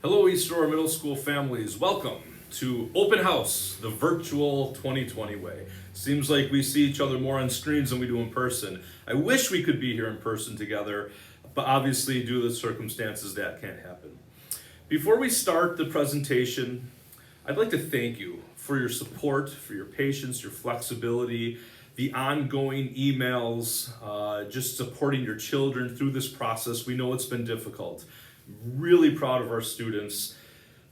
Hello, East Aurora Middle School families. Welcome to Open House, the virtual 2020 way. Seems like we see each other more on screens than we do in person. I wish we could be here in person together, but obviously, due to the circumstances, that can't happen. Before we start the presentation, I'd like to thank you for your support, for your patience, your flexibility, the ongoing emails, just supporting your children through this process. We know it's been difficult. Really proud of our students.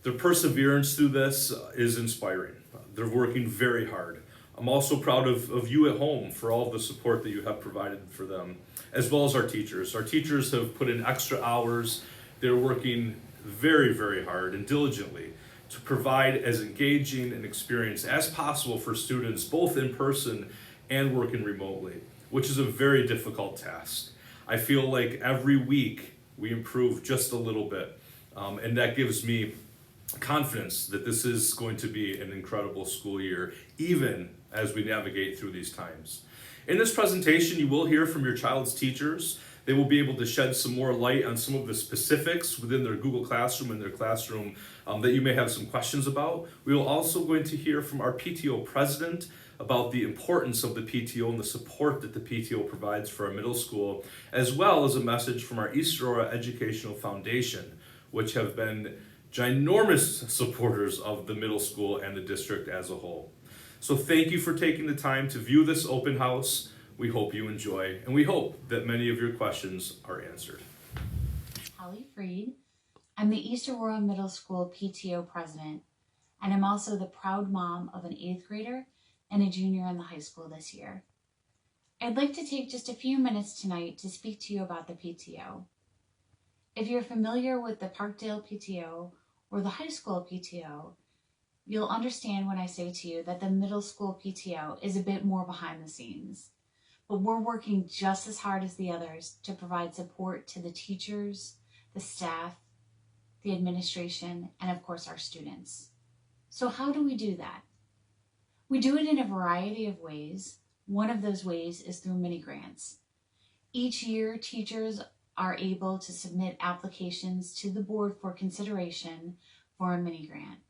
Their perseverance through this is inspiring. They're working very hard. I'm also proud of you at home for all of the support that you have provided for them, as well as our teachers. Our teachers have put in extra hours. They're working very, very hard and diligently to provide as engaging an experience as possible for students, both in person and working remotely, which is a very difficult task. I feel like every week we improve just a little bit, and that gives me confidence that this is going to be an incredible school year, even as we navigate through these times. In this presentation, you will hear from your child's teachers. They will be able to shed some more light on some of the specifics within their Google Classroom and their classroom that you may have some questions about. We will also going to hear from our PTO president about the importance of the PTO and the support that the PTO provides for our middle school, as well as a message from our East Aurora Educational Foundation, which have been ginormous supporters of the middle school and the district as a whole. So thank you for taking the time to view this open house. We hope you enjoy, and we hope that many of your questions are answered. Holly Freed. I'm the East Aurora Middle School PTO president, and I'm also the proud mom of an 8th grader and a junior in the high school this year. I'd like to take just a few minutes tonight to speak to you about the PTO. If you're familiar with the Parkdale PTO or the high school PTO, you'll understand when I say to you that the middle school PTO is a bit more behind the scenes. But we're working just as hard as the others to provide support to the teachers, the staff, the administration, and of course our students. So how do we do that? We do it in a variety of ways. One of those ways is through mini grants. Each year, teachers are able to submit applications to the board for consideration for a mini grant.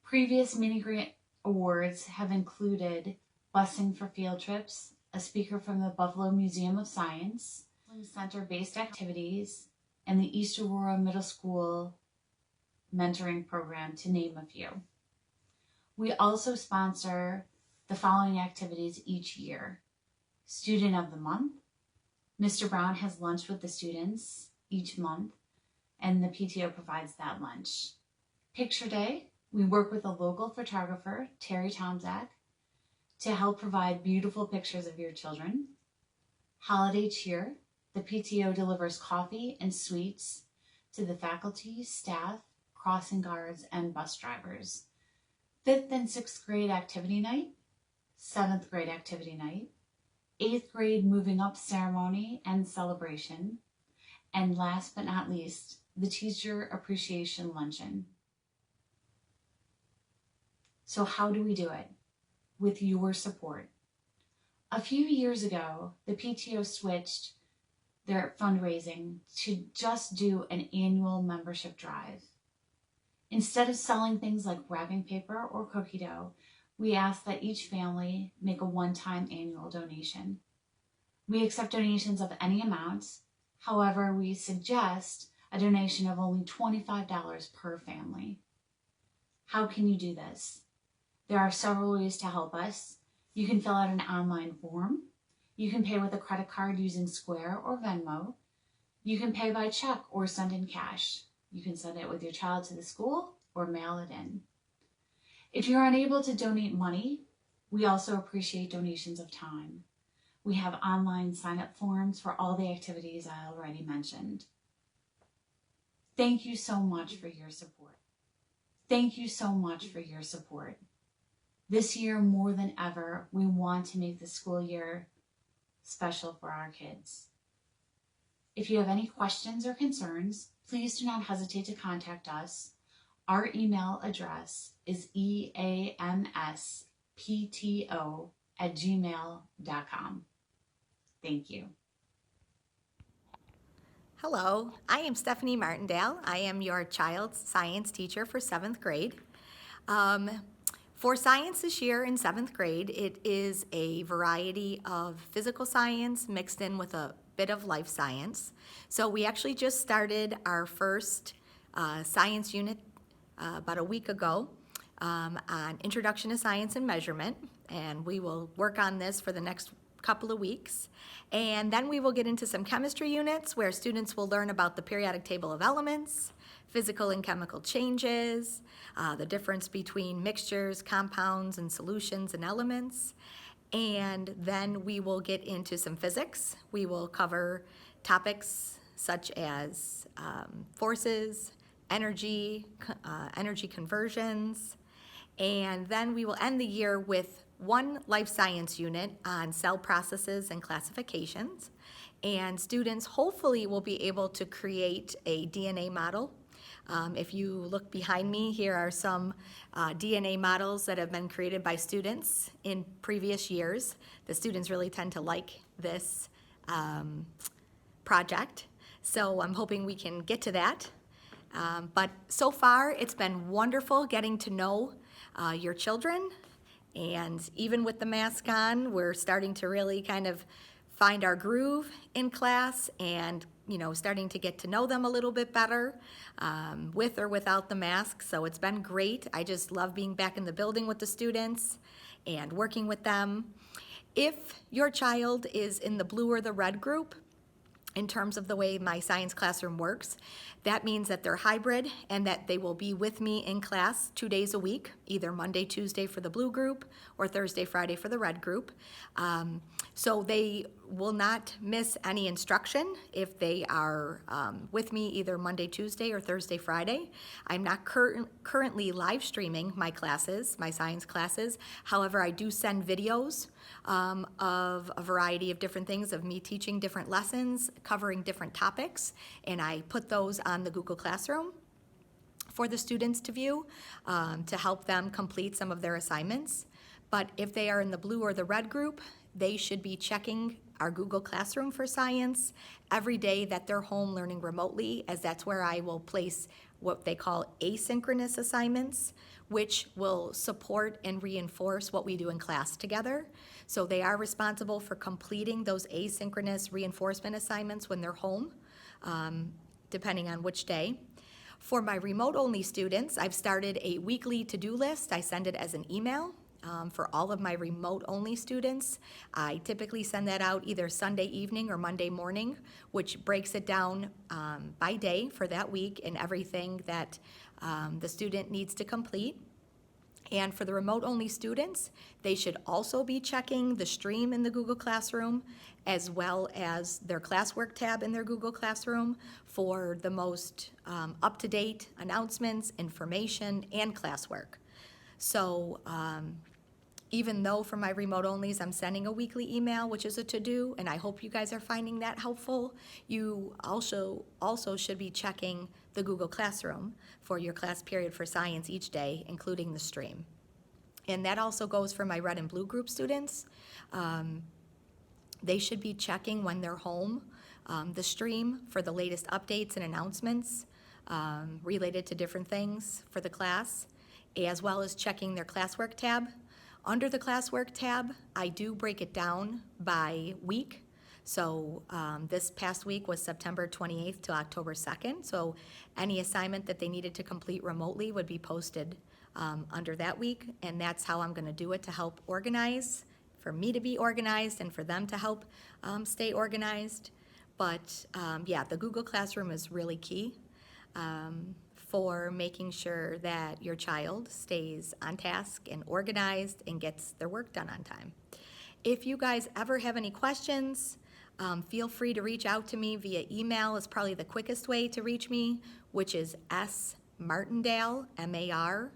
Previous mini grant awards have included busing for field trips, a speaker from the Buffalo Museum of Science, center-based activities, and the East Aurora Middle School mentoring program, to name a few. We also sponsor the following activities each year. Student of the Month. Mr. Brown has lunch with the students each month, and the PTO provides that lunch. Picture Day. We work with a local photographer, Terry Tomzak, to help provide beautiful pictures of your children. Holiday Cheer. The PTO delivers coffee and sweets to the faculty, staff, crossing guards, and bus drivers. 5th and 6th grade activity night, 7th grade activity night, 8th grade moving up ceremony and celebration, and last but not least, the Teacher Appreciation Luncheon. So how do we do it? With your support. A few years ago, the PTO switched their fundraising to just do an annual membership drive. Instead of selling things like wrapping paper or cookie dough, we ask that each family make a one-time annual donation. We accept donations of any amount. However, we suggest a donation of only $25 per family. How can you do this? There are several ways to help us. You can fill out an online form. You can pay with a credit card using Square or Venmo. You can pay by check or send in cash. You can send it with your child to the school or mail it in. If you're unable to donate money, we also appreciate donations of time. We have online sign-up forms for all the activities I already mentioned. Thank you so much for your support. Thank you so much for your support. This year, more than ever, we want to make the school year special for our kids. If you have any questions or concerns, please do not hesitate to contact us. Our email address is eamspto@gmail.com. Thank you. Hello, I am Stephanie Martindale. I am your child's science teacher for 7th grade. Um, for science this year in 7th grade, it is a variety of physical science mixed in with a bit of life science. So we actually just started our first science unit about a week ago on Introduction to Science and Measurement, and we will work on this for the next couple of weeks. And then we will get into some chemistry units where students will learn about the periodic table of elements, physical and chemical changes, the difference between mixtures, compounds, and solutions and elements. And then we will get into some physics. We will cover topics such as forces, energy conversions, and then we will end the year with one life science unit on cell processes and classifications. And students hopefully will be able to create a DNA model. If you look behind me, here are some DNA models that have been created by students in previous years. The students really tend to like this project, so I'm hoping we can get to that. But so far, it's been wonderful getting to know your children. And even with the mask on, we're starting to really kind of find our groove in class and, starting to get to know them a little bit better with or without the mask. So it's been great. I just love being back in the building with the students and working with them. If your child is in the blue or the red group, in terms of the way my science classroom works, that means that they're hybrid and that they will be with me in class 2 days a week, either Monday, Tuesday for the blue group or Thursday, Friday for the red group. So they will not miss any instruction if they are with me either Monday, Tuesday, or Thursday, Friday. I'm not currently live streaming my classes, my science classes. However, I do send videos of a variety of different things, of me teaching different lessons, covering different topics, and I put those on the Google Classroom for the students to view to help them complete some of their assignments. But if they are in the blue or the red group, they should be checking our Google Classroom for science every day that they're home learning remotely, as that's where I will place what they call asynchronous assignments, which will support and reinforce what we do in class together. So they are responsible for completing those asynchronous reinforcement assignments when they're home, depending on which day. For my remote-only students, I've started a weekly to-do list. I send it as an email. For all of my remote-only students, I typically send that out either Sunday evening or Monday morning, which breaks it down by day for that week and everything that the student needs to complete. And for the remote-only students, they should also be checking the stream in the Google Classroom as well as their classwork tab in their Google Classroom for the most up-to-date announcements, information, and classwork. So even though for my remote onlys I'm sending a weekly email, which is a to-do, and I hope you guys are finding that helpful, you also should be checking the Google Classroom for your class period for science each day, including the stream. And that also goes for my red and blue group students. They should be checking when they're home the stream for the latest updates and announcements related to different things for the class, as well as checking their classwork tab. Under the classwork tab, I do break it down by week. So this past week was September 28th to October 2nd. So any assignment that they needed to complete remotely would be posted under that week. And that's how I'm gonna do it to help organize, for me to be organized and for them to help stay organized. But yeah, the Google Classroom is really key for making sure that your child stays on task and organized and gets their work done on time. If you guys ever have any questions, feel free to reach out to me via email. Is probably the quickest way to reach me, which is smartindale, MARTINDALE,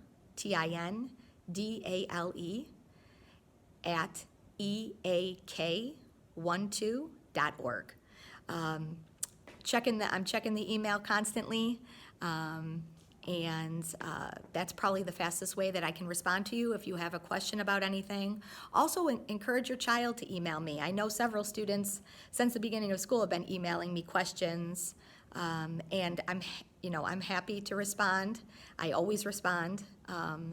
at eak12.org. I'm checking the email constantly. And that's probably the fastest way that I can respond to you if you have a question about anything. Also, encourage your child to email me. I know several students since the beginning of school have been emailing me questions And I'm happy to respond. I always respond.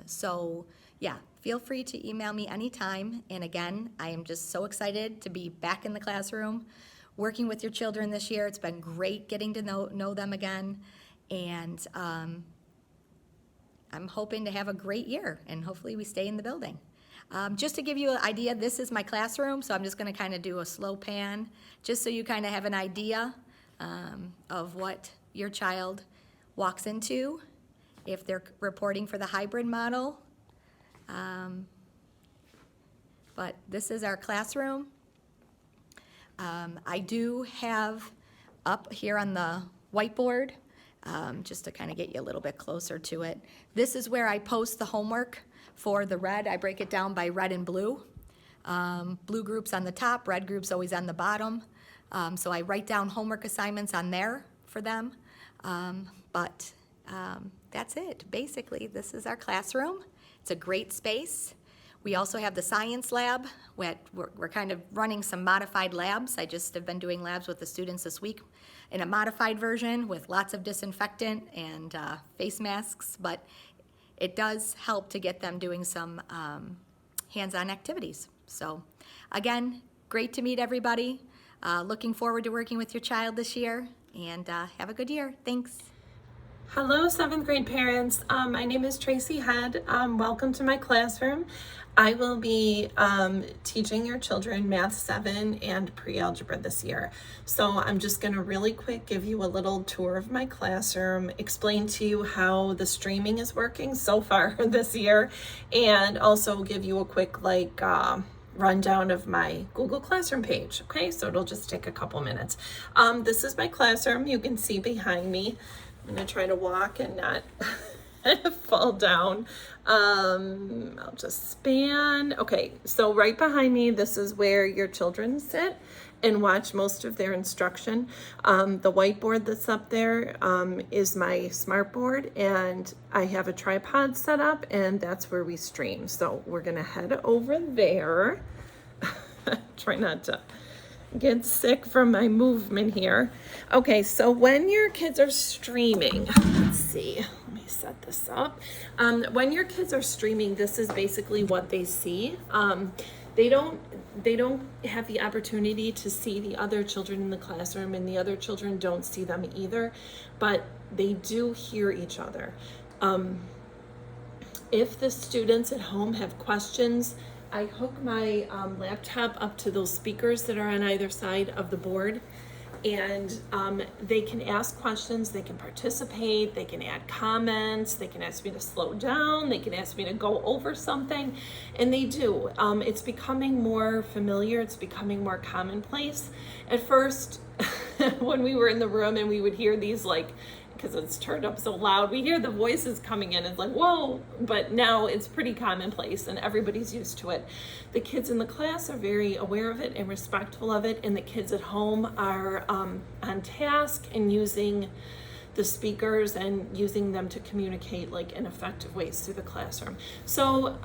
So yeah, feel free to email me anytime. And again, I am just so excited to be back in the classroom, working with your children this year. It's been great getting to know them again. And I'm hoping to have a great year, and hopefully we stay in the building. Just to give you an idea, this is my classroom, so I'm just gonna kind of do a slow pan, just so you kind of have an idea of what your child walks into if they're reporting for the hybrid model. But this is our classroom. I do have up here on the whiteboard, just to kind of get you a little bit closer to it. This is where I post the homework for the red. I break it down by red and blue. Blue group's on the top, red group's always on the bottom. So I write down homework assignments on there for them. But that's it. Basically, this is our classroom. It's a great space. We also have the science lab. We're kind of running some modified labs. I just have been doing labs with the students this week in a modified version with lots of disinfectant and face masks, but it does help to get them doing some hands-on activities. So again, great to meet everybody. Looking forward to working with your child this year, and have a good year. Thanks. Hello, 7th grade parents. My name is Tracy Head. Welcome to my classroom. I will be teaching your children Math 7 and pre-algebra this year. So I'm just going to really quick give you a little tour of my classroom, explain to you how the streaming is working so far this year, and also give you a quick rundown of my Google Classroom page. Okay, so it'll just take a couple minutes. This is my classroom. You can see behind me. I'm gonna try to walk and not fall down. I'll just span. Okay, so right behind me, this is where your children sit and watch most of their instruction. The whiteboard that's up there is my smart board, and I have a tripod set up, and that's where we stream. So we're gonna head over there. Try not to get sick from my movement here. Okay, so when your kids are streaming, let's see, let me set this up. When your kids are streaming, this is basically what they see. They don't have the opportunity to see the other children in the classroom, and the other children don't see them either, but they do hear each other. If the students at home have questions, I hook my laptop up to those speakers that are on either side of the board, and they can ask questions, they can participate, they can add comments, they can ask me to slow down, they can ask me to go over something, and they do. It's becoming more familiar, it's becoming more commonplace. At first, when we were in the room and we would hear these, because it's turned up so loud, we hear the voices coming in. It's like, whoa, but now it's pretty commonplace and everybody's used to it. The kids in the class are very aware of it and respectful of it, and the kids at home are on task and using the speakers and using them to communicate in effective ways through the classroom. So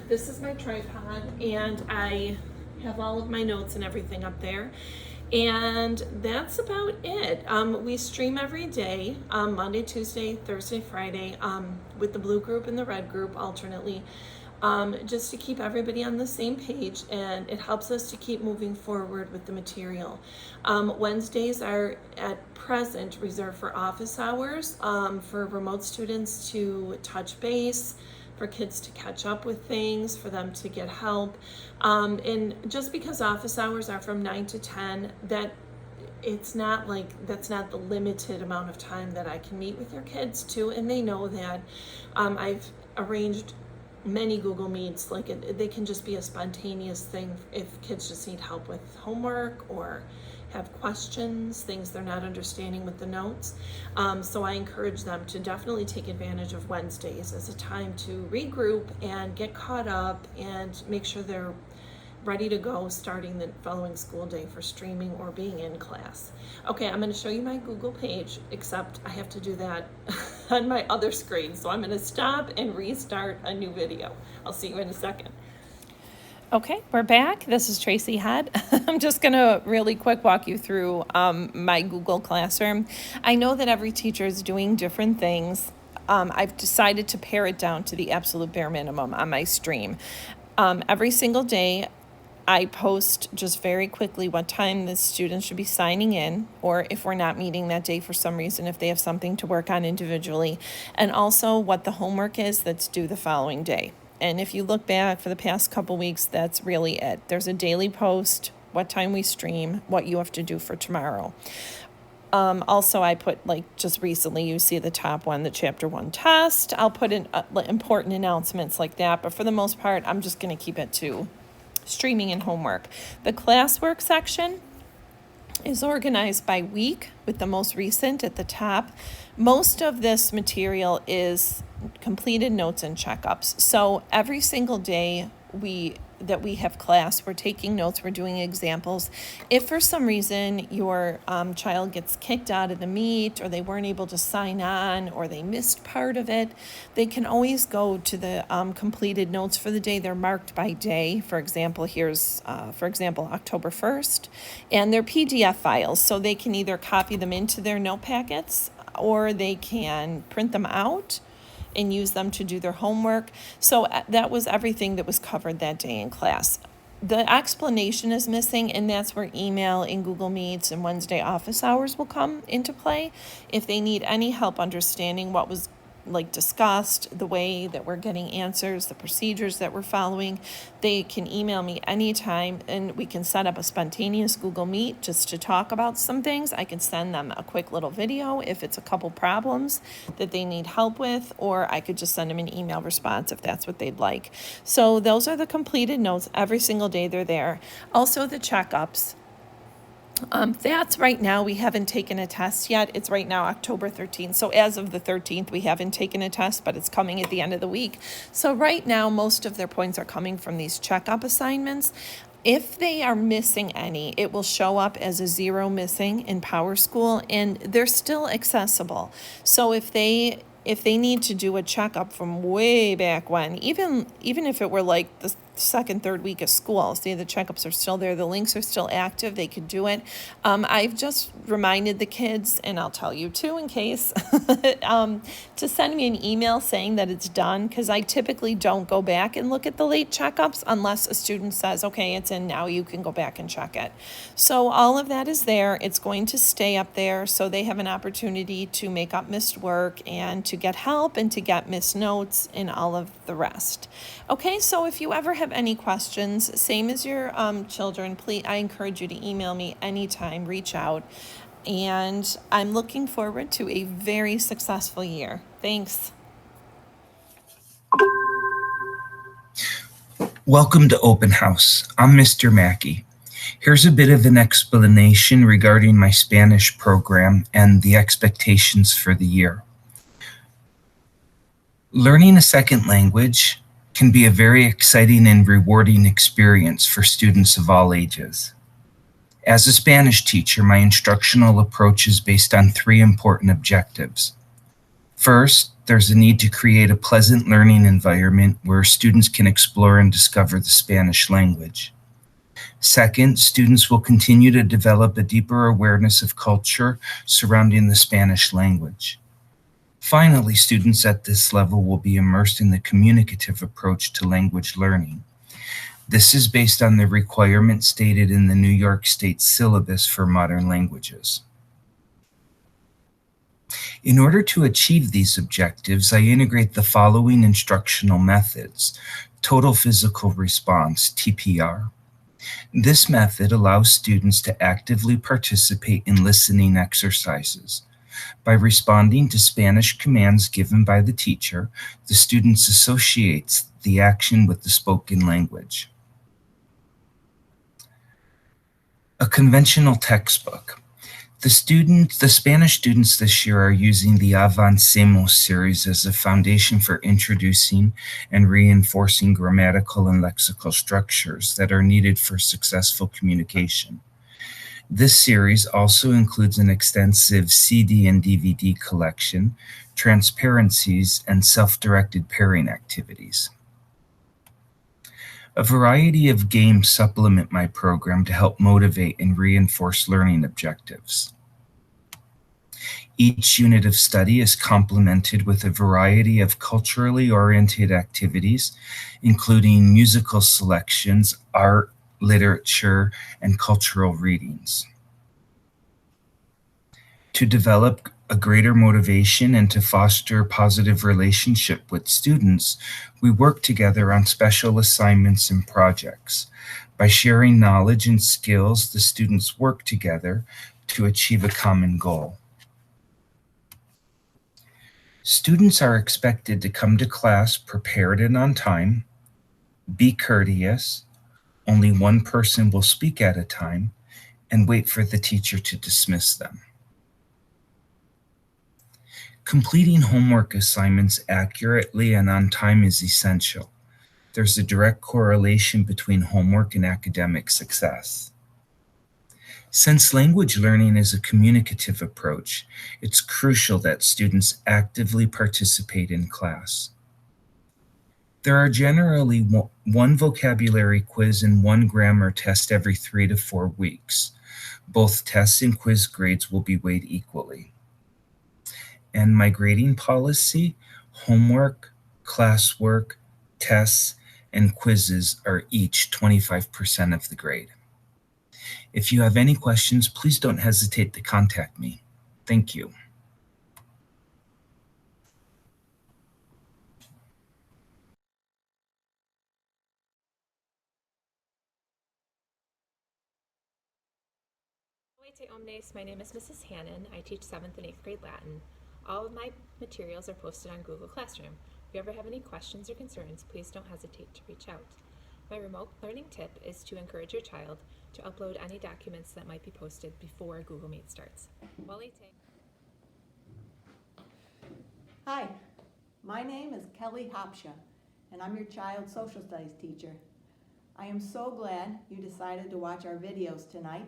this is my tripod, and I have all of my notes and everything up there. And that's about it. We stream every day, Monday, Tuesday, Thursday, Friday, with the blue group and the red group alternately, just to keep everybody on the same page, and it helps us to keep moving forward with the material. Wednesdays are at present reserved for office hours, for remote students to touch base, for kids to catch up with things, for them to get help. And just because office hours are from 9 to 10, that's not the limited amount of time that I can meet with your kids too, and they know that. I've arranged many Google Meets, they can just be a spontaneous thing if kids just need help with homework or have questions, things they're not understanding with the notes. So I encourage them to definitely take advantage of Wednesdays as a time to regroup and get caught up and make sure they're ready to go starting the following school day for streaming or being in class. Okay, I'm going to show you my Google page, except I have to do that on my other screen. So I'm going to stop and restart a new video. I'll see you in a second. Okay, we're back. This is Tracy Head. I'm just going to really quick walk you through my Google Classroom. I know that every teacher is doing different things. I've decided to pare it down to the absolute bare minimum on my stream. Every single day, I post just very quickly what time the students should be signing in, or if we're not meeting that day for some reason, if they have something to work on individually, and also what the homework is that's due the following day. And if you look back for the past couple weeks, that's really it. There's a daily post, what time we stream, what you have to do for tomorrow. Also, I put, like, just recently, you see the top one, the chapter 1 test. I'll put in important announcements like that, but for the most part, I'm just going to keep it to streaming and homework. The classwork section is organized by week with the most recent at the top. Most of this material is completed notes and checkups. So every single day we have class, we're taking notes, we're doing examples. If for some reason your child gets kicked out of the meet, or they weren't able to sign on, or they missed part of it, they can always go to the completed notes for the day. They're marked by day. For example, here's October 1st, and they're PDF files, so they can either copy them into their note packets, or they can print them out and use them to do their homework. So that was everything that was covered that day in class. The explanation is missing, and that's where email and Google Meets and Wednesday office hours will come into play. If they need any help understanding what was discussed, the way that we're getting answers, the procedures that we're following, they can email me anytime, and we can set up a spontaneous Google Meet just to talk about some things. I can send them a quick little video if it's a couple problems that they need help with, or I could just send them an email response if that's what they'd like. So those are the completed notes. Every single day they're there. Also the checkups. That's right now, we haven't taken a test yet. It's right now October 13th. So as of the 13th, we haven't taken a test, but it's coming at the end of the week. So right now, most of their points are coming from these checkup assignments. If they are missing any, it will show up as a 0 missing in PowerSchool, and they're still accessible. So if they need to do a checkup from way back when, even if it were like the second, third week of school, say the checkups are still there, the links are still active, they could do it. I've just reminded the kids, and I'll tell you too in case, to send me an email saying that it's done, because I typically don't go back and look at the late checkups unless a student says, okay, it's in now, you can go back and check it. So all of that is there. It's going to stay up there, so they have an opportunity to make up missed work and to get help and to get missed notes and all of the rest. Okay, so if you ever have any questions, same as your children, please, I encourage you to email me anytime, reach out. And I'm looking forward to a very successful year. Thanks. Welcome to Open House. I'm Mr. Mackey. Here's a bit of an explanation regarding my Spanish program and the expectations for the year. Learning a second language can be a very exciting and rewarding experience for students of all ages. As a Spanish teacher, my instructional approach is based on 3 important objectives. First, there's a need to create a pleasant learning environment where students can explore and discover the Spanish language. Second, students will continue to develop a deeper awareness of culture surrounding the Spanish language. Finally, students at this level will be immersed in the communicative approach to language learning. This is based on the requirements stated in the New York State syllabus for modern languages. In order to achieve these objectives, I integrate the following instructional methods: Total Physical Response, TPR. This method allows students to actively participate in listening exercises. By responding to Spanish commands given by the teacher, the student associates the action with the spoken language. A conventional textbook. The Spanish students this year are using the Avancemos series as a foundation for introducing and reinforcing grammatical and lexical structures that are needed for successful communication. This series also includes an extensive CD and DVD collection, transparencies, and self-directed pairing activities. A variety of games supplement my program to help motivate and reinforce learning objectives. Each unit of study is complemented with a variety of culturally oriented activities, including musical selections, art, literature, and cultural readings. To develop a greater motivation and to foster a positive relationship with students, we work together on special assignments and projects. By sharing knowledge and skills, the students work together to achieve a common goal. Students are expected to come to class prepared and on time, be courteous, only one person will speak at a time, and wait for the teacher to dismiss them. Completing homework assignments accurately and on time is essential. There's a direct correlation between homework and academic success. Since language learning is a communicative approach, it's crucial that students actively participate in class. There are generally one vocabulary quiz and one grammar test every 3 to 4 weeks. Both tests and quiz grades will be weighed equally. And my grading policy, homework, classwork, tests, and quizzes are each 25% of the grade. If you have any questions, please don't hesitate to contact me. Thank you. Te Omnes, my name is Mrs. Hannon. I teach 7th and 8th grade Latin. All of my materials are posted on Google Classroom. If you ever have any questions or concerns, please don't hesitate to reach out. My remote learning tip is to encourage your child to upload any documents that might be posted before Google Meet starts. Hi, my name is Kelly Hopsha, and I'm your child's social studies teacher. I am so glad you decided to watch our videos tonight,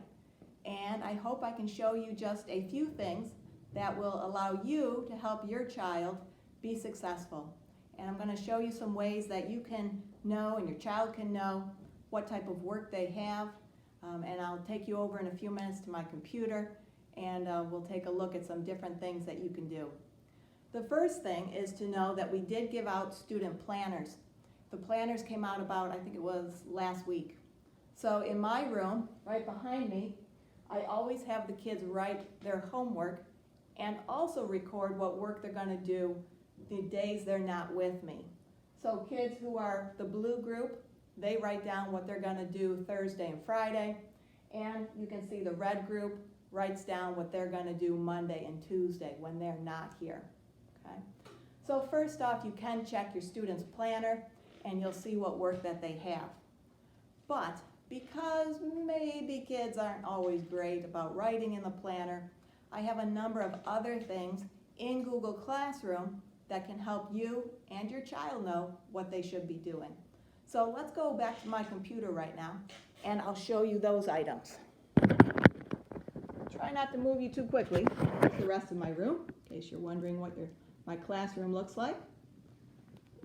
and I hope I can show you just a few things that will allow you to help your child be successful. And I'm going to show you some ways that you can know and your child can know what type of work they have. And I'll take you over in a few minutes to my computer, and we'll take a look at some different things that you can do. The first thing is to know that we did give out student planners. The planners came out about, I think it was last week. So in my room, right behind me, I always have the kids write their homework and also record what work they're going to do the days they're not with me. So kids who are the blue group, they write down what they're going to do Thursday and Friday, and you can see the red group writes down what they're going to do Monday and Tuesday when they're not here. Okay? So first off, you can check your student's planner and you'll see what work that they have. But because maybe kids aren't always great about writing in the planner, I have a number of other things in Google Classroom that can help you and your child know what they should be doing. So let's go back to my computer right now, and I'll show you those items. Try not to move you too quickly. That's the rest of my room, in case you're wondering what my classroom looks like.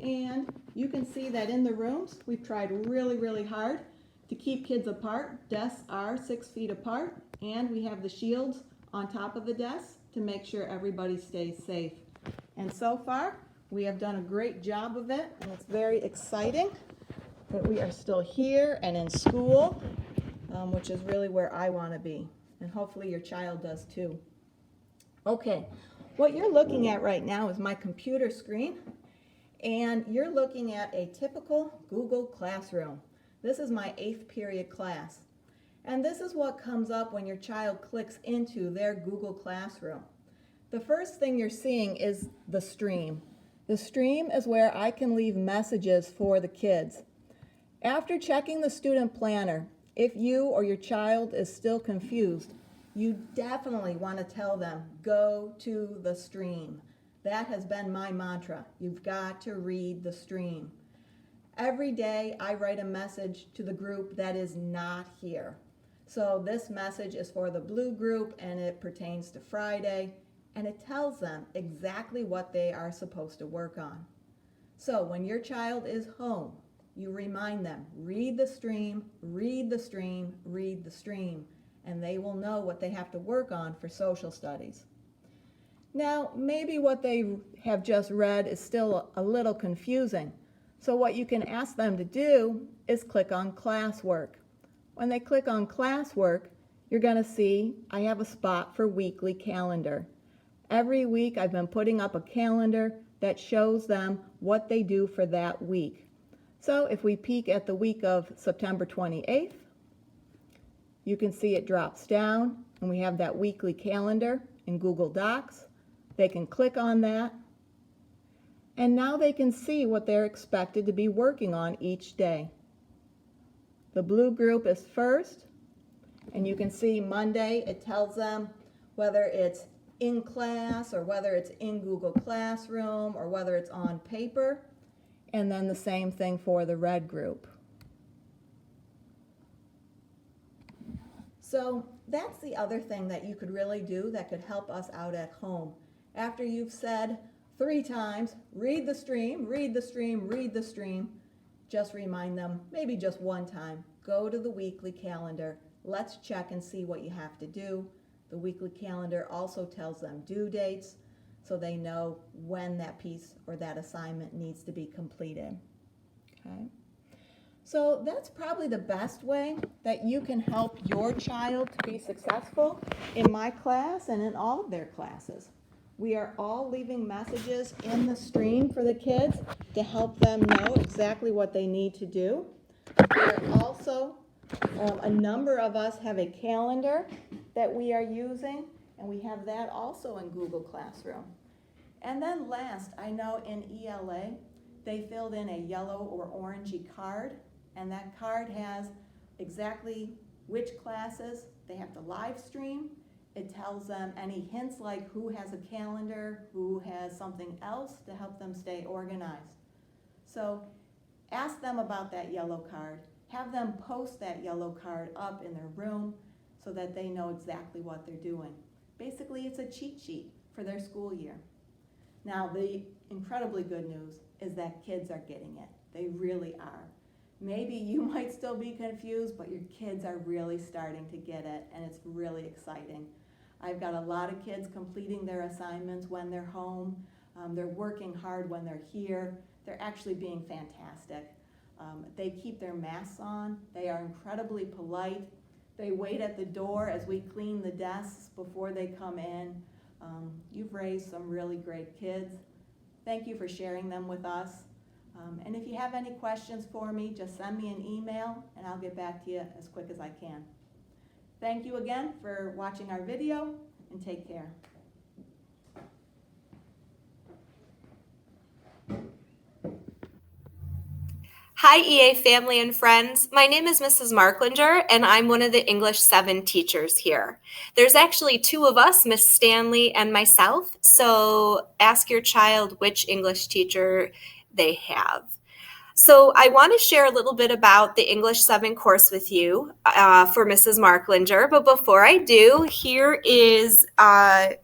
And you can see that in the rooms, we've tried really, really hard to keep kids apart. Desks are 6 feet apart, and we have the shields on top of the desks to make sure everybody stays safe. And so far, we have done a great job of it, and it's very exciting that we are still here and in school, which is really where I want to be, and hopefully your child does too. Okay, what you're looking at right now is my computer screen, and you're looking at a typical Google Classroom. This is my 8th period class, and this is what comes up when your child clicks into their Google Classroom. The first thing you're seeing is the stream. The stream is where I can leave messages for the kids. After checking the student planner, if you or your child is still confused, you definitely want to tell them, go to the stream. That has been my mantra. You've got to read the stream. Every day I write a message to the group that is not here. So this message is for the blue group and it pertains to Friday, and it tells them exactly what they are supposed to work on. So when your child is home you remind them, read the stream, read the stream, read the stream, and they will know what they have to work on for social studies. Now, maybe what they have just read is still a little confusing. So what you can ask them to do is click on classwork. When they click on classwork, you're going to see I have a spot for weekly calendar. Every week I've been putting up a calendar that shows them what they do for that week. So if we peek at the week of September 28th, you can see it drops down and we have that weekly calendar in Google Docs. They can click on that, and now they can see what they're expected to be working on each day. The blue group is first, and you can see Monday, it tells them whether it's in class or whether it's in Google Classroom or whether it's on paper, and then the same thing for the red group. So that's the other thing that you could really do that could help us out at home. After you've said 3 times, read the stream, read the stream, read the stream, just remind them, maybe just 1 time, go to the weekly calendar. Let's check and see what you have to do. The weekly calendar also tells them due dates, so they know when that piece or that assignment needs to be completed. Okay? So that's probably the best way that you can help your child to be successful in my class and in all of their classes. We are all leaving messages in the stream for the kids to help them know exactly what they need to do. We are also, a number of us have a calendar that we are using, and we have that also in Google Classroom. And then last, I know in ELA, they filled in a yellow or orangey card, and that card has exactly which classes they have to live stream. It tells them any hints like who has a calendar, who has something else to help them stay organized. So ask them about that yellow card. Have them post that yellow card up in their room so that they know exactly what they're doing. Basically, it's a cheat sheet for their school year. Now, the incredibly good news is that kids are getting it. They really are. Maybe you might still be confused, but your kids are really starting to get it, and it's really exciting. I've got a lot of kids completing their assignments when they're home. They're working hard when they're here. They're actually being fantastic. They keep their masks on. They are incredibly polite. They wait at the door as we clean the desks before they come in. You've raised some really great kids. Thank you for sharing them with us. And if you have any questions for me, just send me an email and I'll get back to you as quick as I can. Thank you again for watching our video, and take care. Hi EA family and friends. My name is Mrs. Marklinger and I'm one of the English 7 teachers here. There's actually 2 of us, Miss Stanley and myself, so ask your child which English teacher they have. So I want to share a little bit about the English 7 course with you for Mrs. Marklinger, but before I do, here is our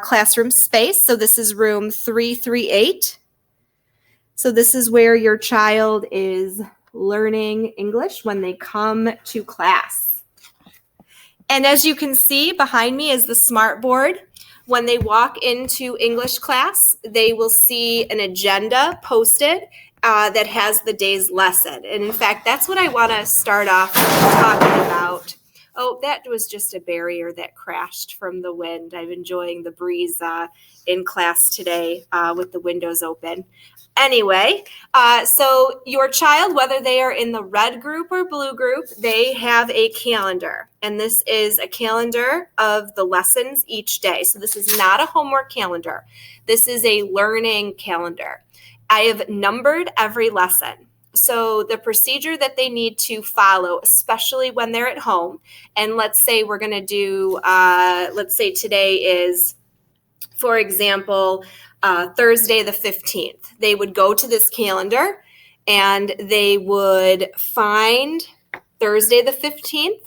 classroom space. So this is room 338. So this is where your child is learning English when they come to class. And as you can see, behind me is the smart board. When they walk into English class, they will see an agenda posted that has the day's lesson. And in fact, that's what I want to start off talking about. Oh, that was just a barrier that crashed from the wind. I'm enjoying the breeze in class today with the windows open. Anyway, so your child, whether they are in the red group or blue group, they have a calendar. And this is a calendar of the lessons each day. So this is not a homework calendar. This is a learning calendar. I have numbered every lesson. So the procedure that they need to follow, especially when they're at home, and let's say we're going to do, let's say today is, for example, Thursday the 15th. They would go to this calendar and they would find Thursday the 15th.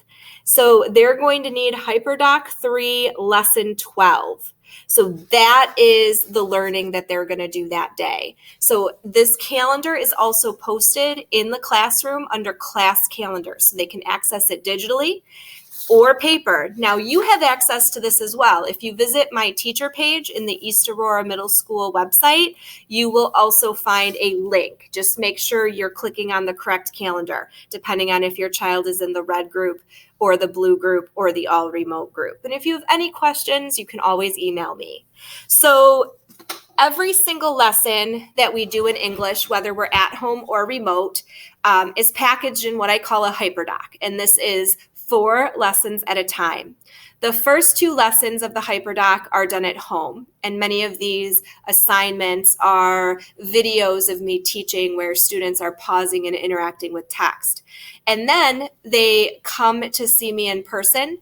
So they're going to need HyperDoc 3 Lesson 12. So that is the learning that they're going to do that day. So this calendar is also posted in the classroom under class calendar, so they can access it digitally or paper. Now you have access to this as well. If you visit my teacher page in the East Aurora Middle School website, you will also find a link. Just make sure you're clicking on the correct calendar, depending on if your child is in the red group or the blue group or the all remote group. And if you have any questions, you can always email me. So every single lesson that we do in English, whether we're at home or remote, is packaged in what I call a hyperdoc. And this is 4 lessons at a time. The first 2 lessons of the hyperdoc are done at home, and many of these assignments are videos of me teaching where students are pausing and interacting with text. And then they come to see me in person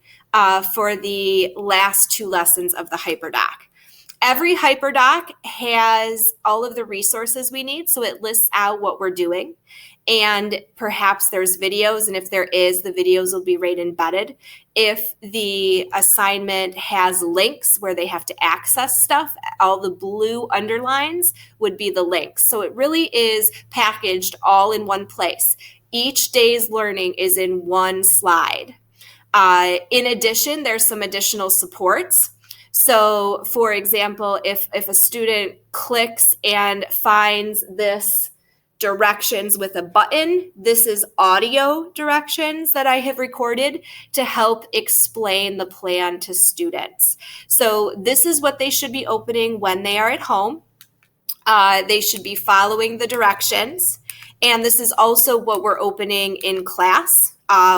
for the last 2 lessons of the hyperdoc. Every hyperdoc has all of the resources we need, so it lists out what we're doing. And perhaps there's videos, and if there is, the videos will be right embedded. If the assignment has links where they have to access stuff, all the blue underlines would be the links. So it really is packaged all in one place. Each day's learning is in one slide. In addition, there's some additional supports. So for example, if a student clicks and finds this directions with a button, this is audio directions that I have recorded to help explain the plan to students. So this is what they should be opening when they are at home. They should be following the directions. And this is also what we're opening in class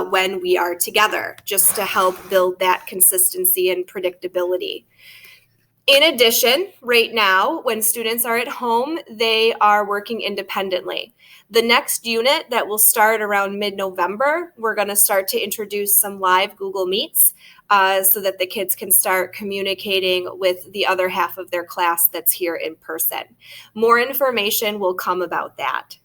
when we are together, just to help build that consistency and predictability. In addition, right now, when students are at home, they are working independently. The next unit that will start around mid-November, we're going to start to introduce some live Google Meets so that the kids can start communicating with the other half of their class that's here in person. More information will come about that.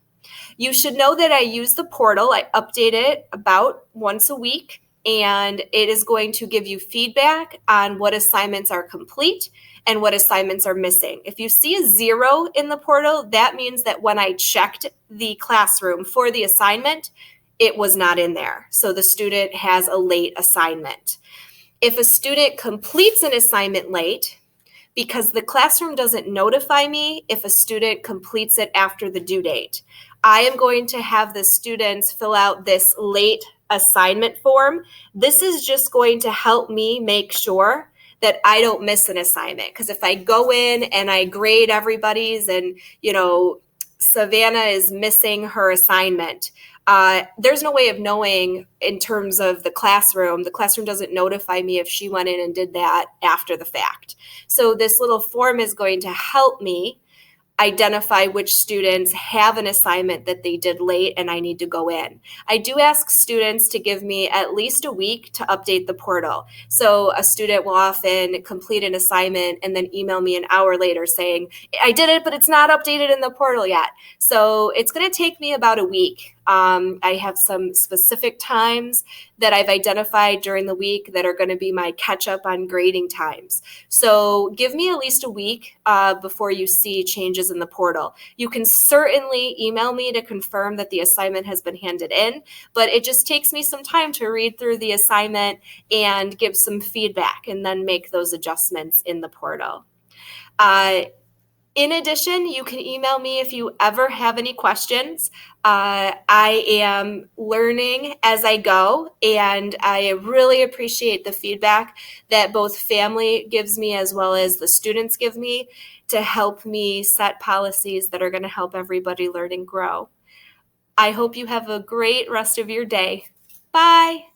You should know that I use the portal. I update it about once a week, and it is going to give you feedback on what assignments are complete and what assignments are missing. If you see a 0 in the portal, that means that when I checked the classroom for the assignment, it was not in there. So the student has a late assignment. If a student completes an assignment late, because the classroom doesn't notify me if a student completes it after the due date, I am going to have the students fill out this late assignment form. This is just going to help me make sure that I don't miss an assignment. Because if I go in and I grade everybody's and, Savannah is missing her assignment, there's no way of knowing in terms of the classroom. The classroom doesn't notify me if she went in and did that after the fact. So this little form is going to help me identify which students have an assignment that they did late and I need to go in. I do ask students to give me at least a week to update the portal. So a student will often complete an assignment and then email me an hour later saying, I did it, but it's not updated in the portal yet. So it's going to take me about a week. I have some specific times that I've identified during the week that are going to be my catch up on grading times. So give me at least a week before you see changes in the portal. You can certainly email me to confirm that the assignment has been handed in, but it just takes me some time to read through the assignment and give some feedback and then make those adjustments in the portal. In addition, you can email me if you ever have any questions. I am learning as I go, and I really appreciate the feedback that both family gives me as well as the students give me to help me set policies that are going to help everybody learn and grow. I hope you have a great rest of your day. Bye.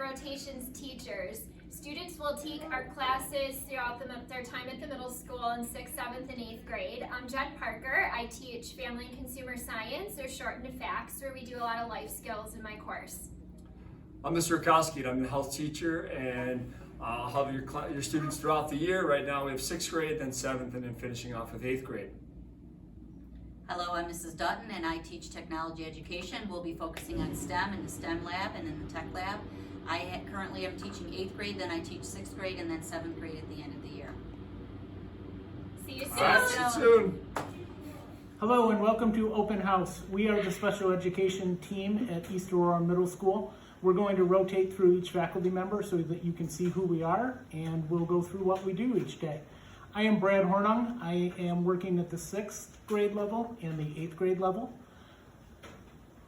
rotations teachers. Students will take our classes throughout their time at the middle school in 6th, 7th, and 8th grade. I'm Jen Parker. I teach Family and Consumer Science, or shortened to FACS, where we do a lot of life skills in my course. I'm Mr. Rakowski, and I'm the health teacher, and I'll have your students throughout the year. Right now we have 6th grade, then 7th, and then finishing off with 8th grade. Hello, I'm Mrs. Dutton, and I teach technology education. We'll be focusing on STEM in the STEM lab and in the tech lab. I currently am teaching 8th grade, then I teach 6th grade, and then 7th grade at the end of the year. See you soon. All right, see you soon. Hello and welcome to Open House. We are the special education team at East Aurora Middle School. We're going to rotate through each faculty member so that you can see who we are, and we'll go through what we do each day. I am Brad Hornung. I am working at the 6th grade level and the 8th grade level.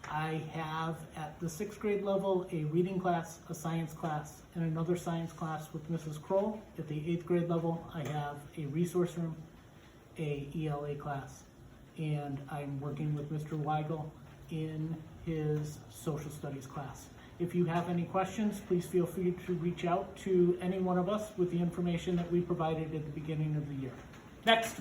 I have at the 6th grade level a reading class, a science class, and another science class with Mrs. Kroll. At the 8th grade level, I have a resource room, a ELA class, and I'm working with Mr. Weigel in his social studies class. If you have any questions, please feel free to reach out to any one of us with the information that we provided at the beginning of the year. Next.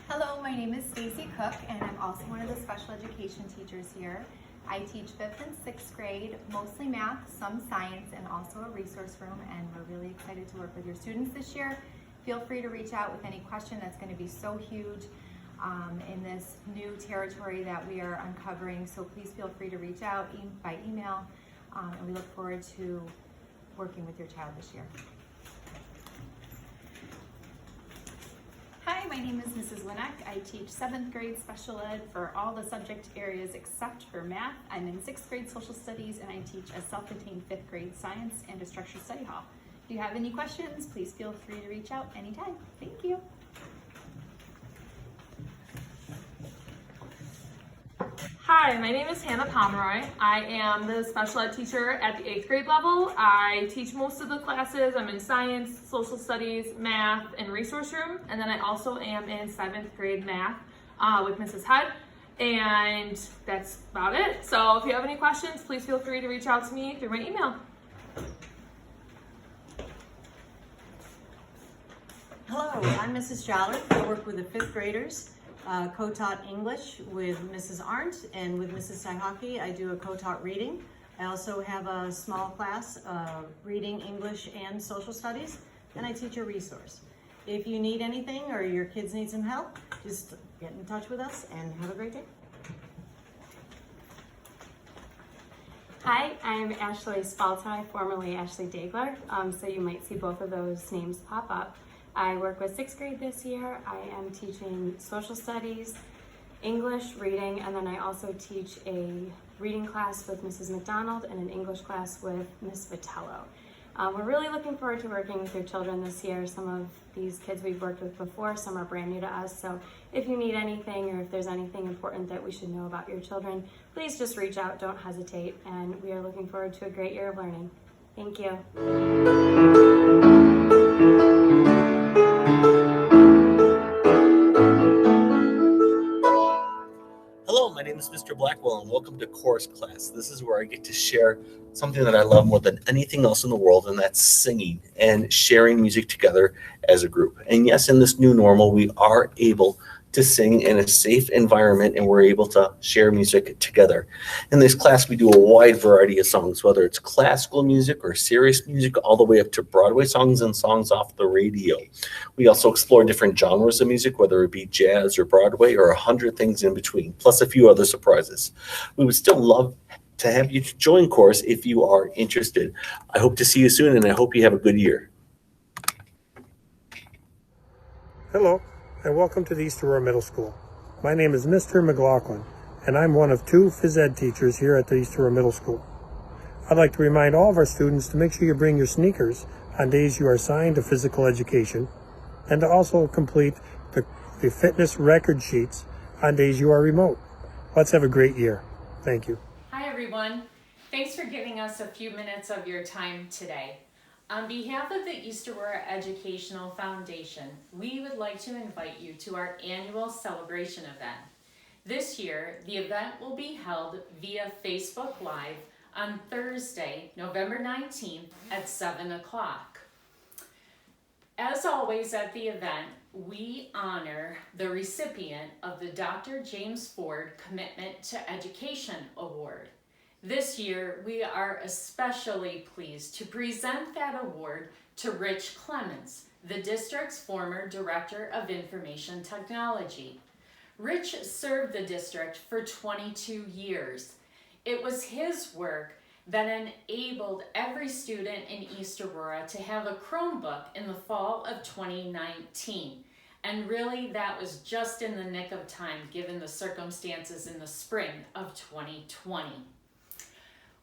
Hello, my name is Stacey Cook, and I'm also one of the special education teachers here. I teach 5th and 6th grade, mostly math, some science, and also a resource room, and we're really excited to work with your students this year. Feel free to reach out with any question. That's going to be so huge in this new territory that we are uncovering, so please feel free to reach out by email, and we look forward to working with your child this year. Hi, my name is Mrs. Winek. I teach 7th grade special ed for all the subject areas except for math. I'm in 6th grade social studies, and I teach a self-contained 5th grade science and a structured study hall. If you have any questions, please feel free to reach out anytime. Thank you. Hi, my name is Hannah Pomeroy. I am the special ed teacher at the 8th grade level. I teach most of the classes. I'm in science, social studies, math, and resource room. And then I also am in 7th grade math with Mrs. Hudd. And that's about it. So if you have any questions, please feel free to reach out to me through my email. Hello, I'm Mrs. Jollard. I work with the 5th graders. Co-taught English with Mrs. Arndt, and with Mrs. Saihaki I do a co-taught reading. I also have a small class, reading, English, and social studies, and I teach a resource. If you need anything or your kids need some help, just get in touch with us and have a great day. Hi, I'm Ashley Spaltai, formerly Ashley Dagler, so you might see both of those names pop up. I work with 6th grade this year. I am teaching social studies, English, reading, and then I also teach a reading class with Mrs. McDonald and an English class with Miss Vitello. We're really looking forward to working with your children this year. Some of these kids we've worked with before, some are brand new to us, so if you need anything or if there's anything important that we should know about your children, please just reach out, don't hesitate, and we are looking forward to a great year of learning. Thank you. Hello, my name is Mr. Blackwell, and welcome to Chorus Class. This is where I get to share something that I love more than anything else in the world, and that's singing and sharing music together as a group. And yes, in this new normal, we are able to sing in a safe environment, and we're able to share music together. In this class, we do a wide variety of songs, whether it's classical music or serious music, all the way up to Broadway songs and songs off the radio. We also explore different genres of music, whether it be jazz or Broadway or 100 things in between, plus a few other surprises. We would still love to have you join Chorus if you are interested. I hope to see you soon, and I hope you have a good year. Hello, and welcome to the East Aurora Middle School. My name is Mr. McLaughlin, and I'm one of 2 phys ed teachers here at the East Aurora Middle School. I'd like to remind all of our students to make sure you bring your sneakers on days you are assigned to physical education, and to also complete the fitness record sheets on days you are remote. Let's have a great year. Thank you. Hi everyone. Thanks for giving us a few minutes of your time today. On behalf of the East Aurora Educational Foundation, we would like to invite you to our annual celebration event. This year, the event will be held via Facebook Live on Thursday, November 19th at 7 o'clock. As always at the event, we honor the recipient of the Dr. James Ford Commitment to Education Award. This year, we are especially pleased to present that award to Rich Clements, the district's former Director of Information Technology. Rich served the district for 22 years. It was his work that enabled every student in East Aurora to have a Chromebook in the fall of 2019. And really, that was just in the nick of time given the circumstances in the spring of 2020.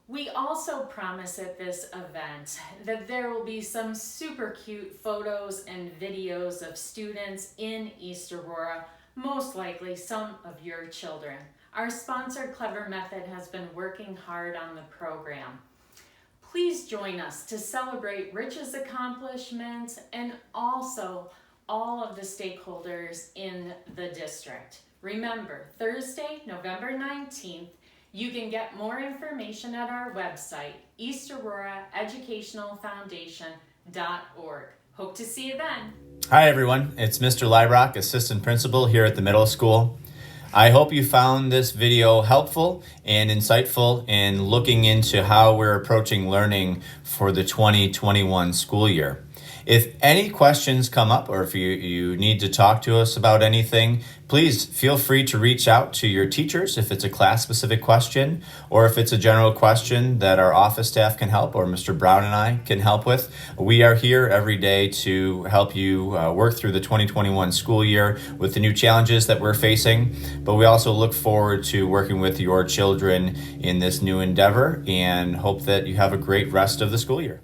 We also promise at this event that there will be some super cute photos and videos of students in East Aurora, most likely some of your children. Our sponsor, Clever Method, has been working hard on the program. Please join us to celebrate Rich's accomplishments and also all of the stakeholders in the district. Remember, Thursday, November 19th, you can get more information at our website, eastaurora.educationalfoundation.org. Hope to see you then. Hi everyone, it's Mr. Librock, Assistant Principal here at the middle school. I hope you found this video helpful and insightful in looking into how we're approaching learning for the 2021 school year. If any questions come up or if you need to talk to us about anything, please feel free to reach out to your teachers if it's a class-specific question or if it's a general question that our office staff can help or Mr. Brown and I can help with. We are here every day to help you work through the 2021 school year with the new challenges that we're facing, but we also look forward to working with your children in this new endeavor and hope that you have a great rest of the school year.